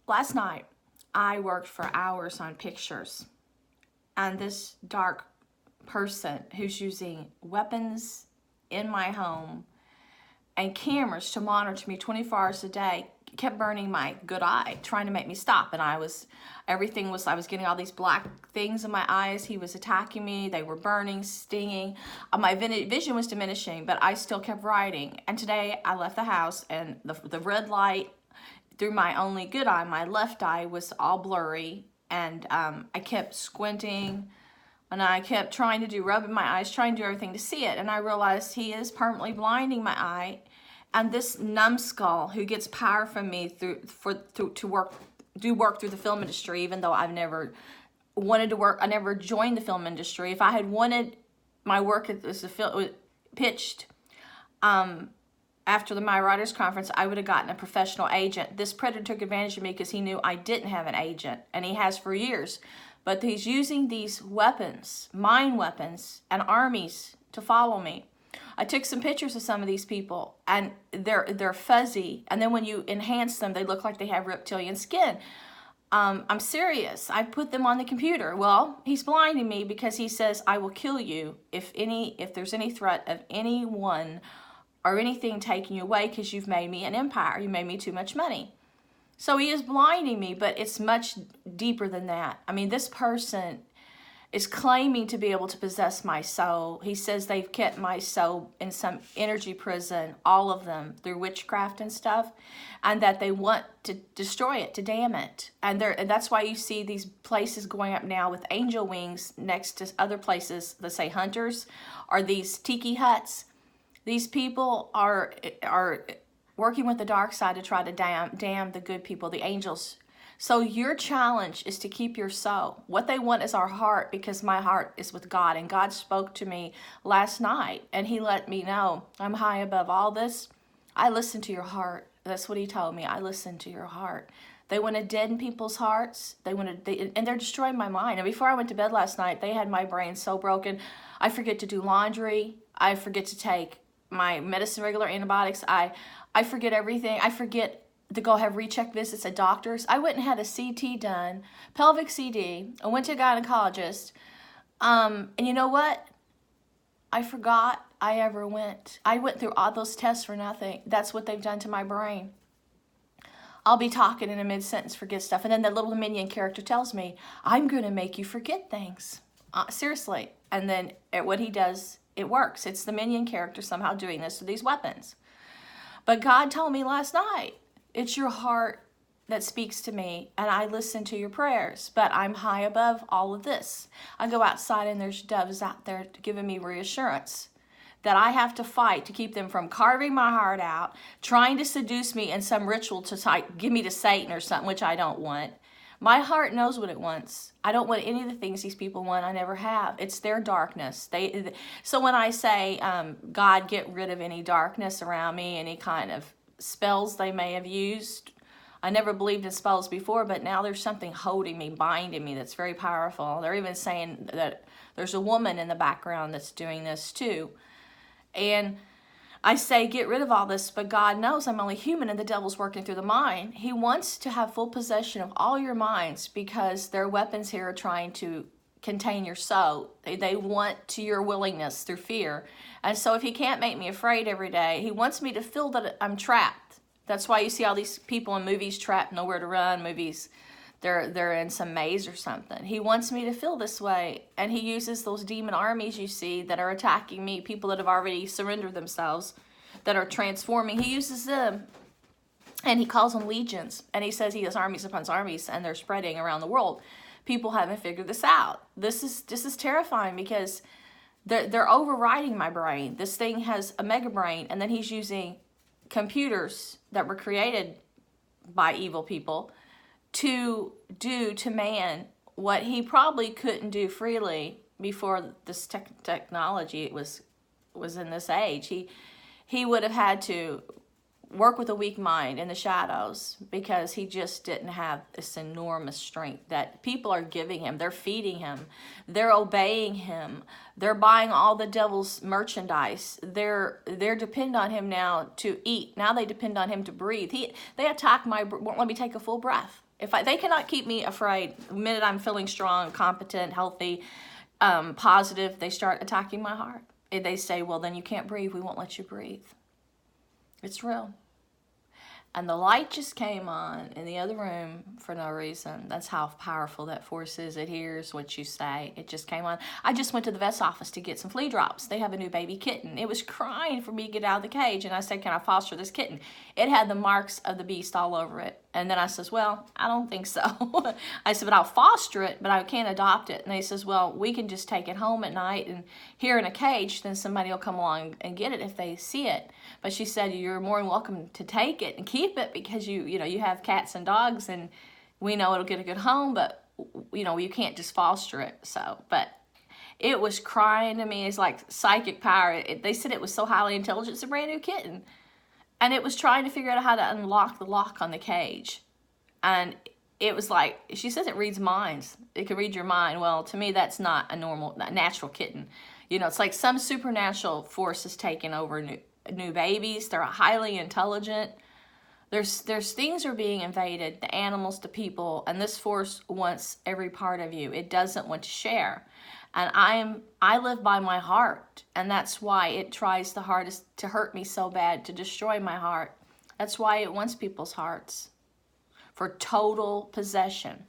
Last night, I worked for hours on pictures, and this dark person who's using weapons in my home and cameras to monitor me 24 hours a day kept burning my good eye, trying to make me stop. And I was getting all these black things in my eyes. He was attacking me. They were burning, stinging. My vision was diminishing, but I still kept writing. And today I left the house, and the red light through my only good eye, my left eye, was all blurry. And I kept squinting, and I kept trying to rubbing my eyes, trying to do everything to see it. And I realized he is permanently blinding my eye. And this numbskull who gets power from me to work through the film industry, even though I've never wanted to work, I never joined the film industry. If I had wanted my work as a film pitched after my writers conference, I would have gotten a professional agent. This predator took advantage of me because he knew I didn't have an agent, and he has for years. But he's using these weapons, mind weapons, and armies to follow me. I took some pictures of some of these people, and they're fuzzy, and then when you enhance them, they look like they have reptilian skin. I'm serious. I put them on the computer. Well, he's blinding me because he says, I will kill you if there's any threat of anyone or anything taking you away, because you've made me an empire. You made me too much money. So he is blinding me, but it's much deeper than that. I mean, this person is claiming to be able to possess my soul. He says they've kept my soul in some energy prison, all of them, through witchcraft and stuff, and that they want to destroy it, to damn it. And that's why you see these places going up now with angel wings next to other places, let's say hunters, or these tiki huts. These people are working with the dark side to try to damn the good people, the angels. So your challenge is to keep your soul. What they want is our heart, because my heart is with God. And God spoke to me last night, and he let me know I'm high above all this. I listen to your heart. That's what he told me. I listen to your heart. They want to deaden people's hearts. And they're destroying my mind. And before I went to bed last night, they had my brain so broken. I forget to do laundry. I forget to take my medicine, regular antibiotics. I forget everything. I forget to go have recheck visits at doctors. I went and had a CT done, pelvic CD. I went to a gynecologist. And you know what? I forgot I ever went. I went through all those tests for nothing. That's what they've done to my brain. I'll be talking in a mid-sentence, forget stuff. And then the little minion character tells me, I'm going to make you forget things. Seriously. And then what he does, it works. It's the minion character somehow doing this to these weapons. But God told me last night, it's your heart that speaks to me, and I listen to your prayers, but I'm high above all of this. I go outside, and there's doves out there giving me reassurance that I have to fight to keep them from carving my heart out, trying to seduce me in some ritual to give me to Satan or something, which I don't want. My heart knows what it wants. I don't want any of the things these people want. I never have. It's their darkness. So when I say, God, get rid of any darkness around me, any kind of spells they may have used. I never believed in spells before, but now there's something holding me, binding me, that's very powerful. They're even saying that there's a woman in the background that's doing this too. And I say, get rid of all this, but God knows I'm only human, and the devil's working through the mind. He wants to have full possession of all your minds, because their weapons here are trying to contain your soul. They want to your willingness through fear. And so if he can't make me afraid every day, he wants me to feel that I'm trapped. That's why you see all these people in movies trapped, nowhere to run, movies, they're in some maze or something. He wants me to feel this way, and he uses those demon armies you see that are attacking me, people that have already surrendered themselves, that are transforming. He uses them, and he calls them legions, and he says he has armies upon armies, and they're spreading around the world. People haven't figured this out. This is terrifying, because they're overriding my brain. This thing has a mega brain, and then he's using computers that were created by evil people to do to man what he probably couldn't do freely before this technology was in this age. He would have had to work with a weak mind in the shadows, because he just didn't have this enormous strength that people are giving him. They're feeding him. They're obeying him. They're buying all the devil's merchandise. They're depend on him now to eat. Now they depend on him to breathe. They attack won't let me take a full breath. They cannot keep me afraid. The minute I'm feeling strong, competent, healthy, positive, they start attacking my heart. They say, well, then you can't breathe. We won't let you breathe. It's real. And the light just came on in the other room for no reason. That's how powerful that force is. It hears what you say. It just came on. I just went to the vet's office to get some flea drops. They have a new baby kitten. It was crying for me to get out of the cage. And I said, can I foster this kitten? It had the marks of the beast all over it. And then I says, well, I don't think so. I said, but I'll foster it, but I can't adopt it. And they says, well, we can just take it home at night and here in a cage, then somebody will come along and get it if they see it. But she said, you're more than welcome to take it and keep it because you have cats and dogs and we know it'll get a good home, but you can't just foster it. So, but it was crying to me. It's like psychic power. They said it was so highly intelligent. It's a brand new kitten. And it was trying to figure out how to unlock the lock on the cage. And it was like, she says it reads minds. It can read your mind. Well, to me, that's not a natural kitten. It's like some supernatural force is taking over new babies. They're highly intelligent. There's things are being invaded, the animals, the people, and this force wants every part of you. It doesn't want to share. And I live by my heart, and that's why it tries the hardest to hurt me so bad, to destroy my heart. That's why it wants people's hearts, for total possession.